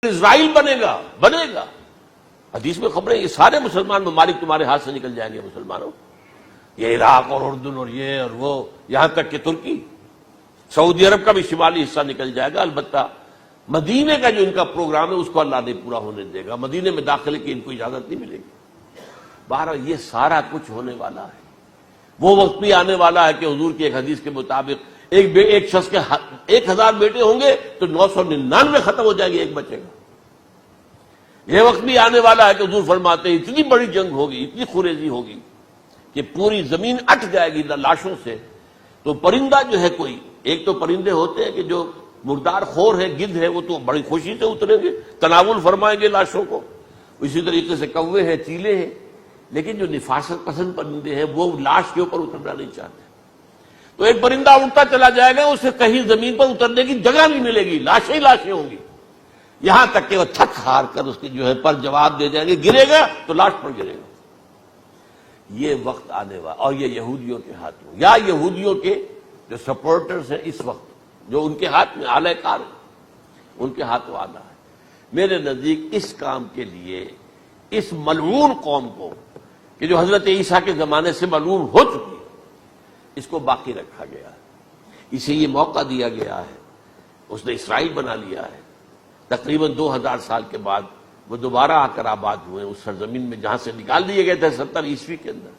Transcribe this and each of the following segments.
اسرائیل بنے گا حدیث میں خبریں، یہ سارے مسلمان ممالک تمہارے ہاتھ سے نکل جائیں گے مسلمانوں، یہ عراق اور اردن اور یہ اور وہ، یہاں تک کہ ترکی، سعودی عرب کا بھی شمالی حصہ نکل جائے گا۔ البتہ مدینے کا جو ان کا پروگرام ہے اس کو اللہ نہیں پورا ہونے دے گا، مدینے میں داخلے کی ان کو اجازت نہیں ملے گی۔ بہرحال یہ سارا کچھ ہونے والا ہے۔ وہ وقت بھی آنے والا ہے کہ حضور کی ایک حدیث کے مطابق ایک شخص کے 1000 بیٹے ہوں گے تو 999 ختم ہو جائیں گے، ایک بچے گا۔ یہ وقت بھی آنے والا ہے کہ حضور فرماتے ہیں اتنی بڑی جنگ ہوگی، اتنی خوریزی ہوگی کہ پوری زمین اٹ جائے گی لاشوں سے۔ تو پرندہ جو ہے کوئی، ایک تو پرندے ہوتے ہیں کہ جو مردار خور ہے، گدھ ہے، وہ تو بڑی خوشی سے اتریں گے، تناول فرمائیں گے لاشوں کو۔ اسی طریقے سے کوے ہیں، چیلے ہیں، لیکن جو نفاست پسند پرندے ہیں وہ لاش کے اوپر اترنا نہیں چاہتے۔ تو ایک پرندہ اڑتا چلا جائے گا، اسے کہیں زمین پر اترنے کی جگہ نہیں ملے گی، لاشیں ہی لاشیں ہوں گی، یہاں تک کہ وہ تھک ہار کر اس کی جو ہے پر جواب دے جائیں گے، گرے گا تو لاش پر گرے گا۔ یہ وقت آنے والا، اور یہ یہودیوں کے ہاتھوں، یا یہودیوں کے جو سپورٹرز ہیں اس وقت، جو ان کے ہاتھ میں آلہ کار ہیں، ان کے ہاتھوں آنا ہے۔ میرے نزدیک اس کام کے لیے اس ملعون قوم کو، کہ جو حضرت عیسیٰ کے زمانے سے ملعون ہو چکی ہے، اس کو باقی رکھا گیا ہے، اسے یہ موقع دیا گیا ہے، اس نے اسرائیل بنا لیا ہے۔ تقریباً 2000 سال کے بعد وہ دوبارہ آ کر آباد ہوئے اس سرزمین میں جہاں سے نکال دیے گئے تھے 70 عیسوی کے اندر۔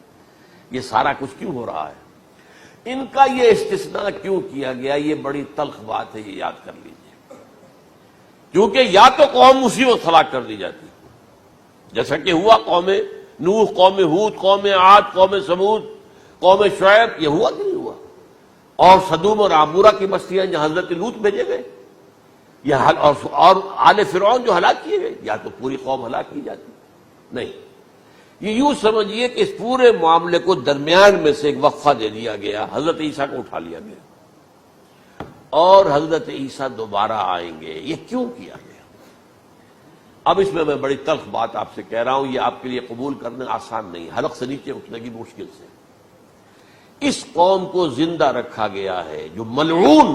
یہ سارا کچھ کیوں ہو رہا ہے؟ ان کا یہ استثناء کیوں کیا گیا؟ یہ بڑی تلخ بات ہے، یہ یاد کر لیجیے۔ کیونکہ یا تو قوم اسی وقت ہلاک کر دی جاتی، جیسا کہ ہوا قوم نوح، قوم ہود، قوم عاد، قوم ثمود، قوم شعیب، یہ ہوا کہ نہیں ہوا؟ اور سدوم اور عمورہ کی بستیاں جہاں حضرت لوط بھیجے گئے، اور آل فرعون جو ہلاک کیے گئے، یا تو پوری قوم ہلاک کی جاتی؟ نہیں، یہ یوں سمجھیے کہ اس پورے معاملے کو درمیان میں سے ایک وقفہ دے دیا گیا، حضرت عیسیٰ کو اٹھا لیا گیا، اور حضرت عیسیٰ دوبارہ آئیں گے۔ یہ کیوں کیا گیا؟ اب اس میں بڑی تلخ بات آپ سے کہہ رہا ہوں، یہ آپ کے لیے قبول کرنا آسان نہیں، حلق سے نیچے اٹھنے کی مشکل سے۔ اس قوم کو زندہ رکھا گیا ہے جو ملعون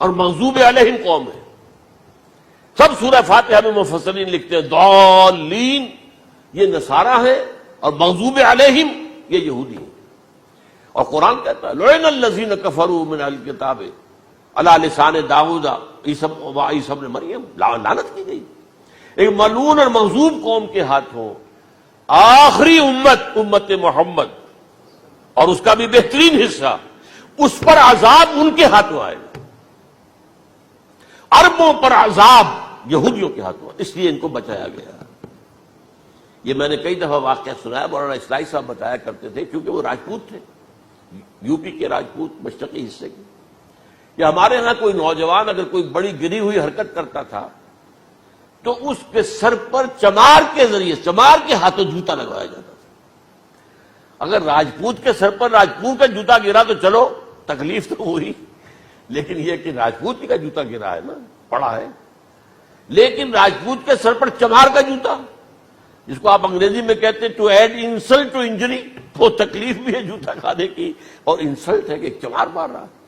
اور مغضوب علیہم قوم ہے۔ سب سورہ فاتحہ میں مفسرین لکھتے ہیں ضالین، یہ نصارہ ہیں، اور مغضوب علیہم یہ یہودی ہیں۔ اور قرآن کہتا ہے لعن الذین کفروا من اہل الکتاب علی لسان داؤد وعیسی ابن مریم، لعنت کی گئی۔ ایک ملعون اور مغضوب قوم کے ہاتھوں آخری امت محمد، اور اس کا بھی بہترین حصہ، اس پر عذاب ان کے ہاتھوں آئے گا۔ عربوں پر عذاب یہودیوں کے ہاتھوں، اس لیے ان کو بچایا گیا۔ یہ میں نے کئی دفعہ واقعہ سنایا، مولانا اسلائی صاحب بتایا کرتے تھے، کیونکہ وہ راجپوت تھے، یو پی کے راجپوت، مشرقی حصے کے، کہ ہمارے ہاں کوئی نوجوان اگر کوئی بڑی گری ہوئی حرکت کرتا تھا تو اس کے سر پر چمار کے ذریعے، چمار کے ہاتھوں جوتا لگوایا جاتا تھا۔ اگر راجپوت کے سر پر راجپوت کا جوتا گرا تو چلو تکلیف تو ہوئی، لیکن یہ کہ راجپوت کا جوتا گرا ہے نا، پڑا ہے، لیکن راجپوت کے سر پر چمار کا جوتا، جس کو آپ انگریزی میں کہتے ہیں to add insult to injury, تو تکلیف بھی ہے جوتا کھانے کی، اور انسلٹ ہے کہ ایک چمار مار رہا ہے۔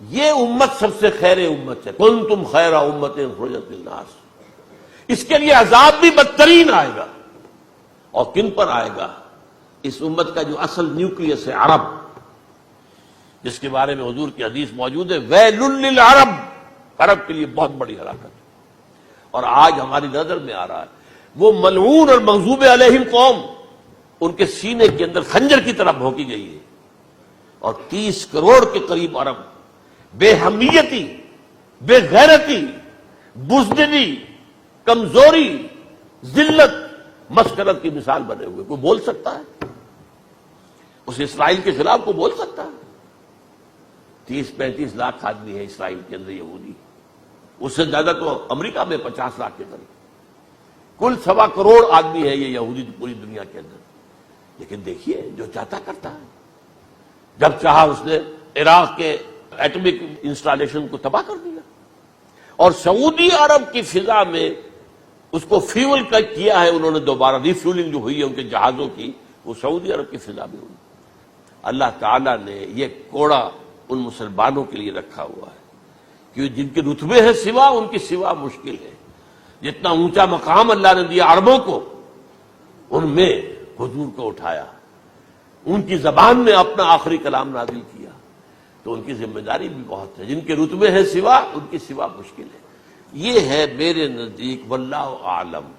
یہ امت سب سے خیر امت ہے، کنتم خیر امت اخرجت للناس۔ اس کے لیے عذاب بھی بدترین آئے گا، اور کن پر آئے گا؟ اس امت کا جو اصل نیوکلیس ہے، عرب، جس کے بارے میں حضور کی حدیث موجود ہے ویل للعرب، عرب کے لیے بہت بڑی ہلاکت۔ اور آج ہماری نظر میں آ رہا ہے وہ ملعون اور مغضوب علیہم قوم، ان کے سینے کے اندر خنجر کی طرح بھونکی گئی ہے، اور 30 کروڑ کے قریب عرب بے حمیتی، بے غیرتی، بزدلی، کمزوری، ذلت، مسکرت کی مثال بنے ہوئے۔ کوئی بول سکتا ہے اس اسرائیل کے خلاف؟ کو بول سکتا ہے؟ 30-35 لاکھ آدمی ہے اسرائیل کے اندر یہودی، اس سے زیادہ تو امریکہ میں 50 لاکھ کے قریب، کل 1.25 کروڑ آدمی ہے یہ یہودی پوری دنیا کے اندر۔ لیکن دیکھیے جو چاہتا کرتا ہے، جب چاہا اس نے عراق کے ایٹمک انسٹالیشن کو تباہ کر دیا، اور سعودی عرب کی فضا میں اس کو فیول کیا ہے انہوں نے، دوبارہ ری فیولنگ جو ہوئی ہے ان کے جہازوں کی، وہ سعودی عرب کی فضا میں ہوئی۔ اللہ تعالیٰ نے یہ کوڑا ان مسلمانوں کے لیے رکھا ہوا ہے کہ جن کے رتبے ہیں سوا، ان کی سوا مشکل ہے۔ جتنا اونچا مقام اللہ نے دیا عربوں کو، ان میں حضور کو اٹھایا، ان کی زبان میں اپنا آخری کلام نازل کیا، تو ان کی ذمہ داری بھی بہت ہے۔ جن کے رتبے ہیں سوا، ان کی سوا مشکل ہے۔ یہ ہے میرے نزدیک واللہ اعلم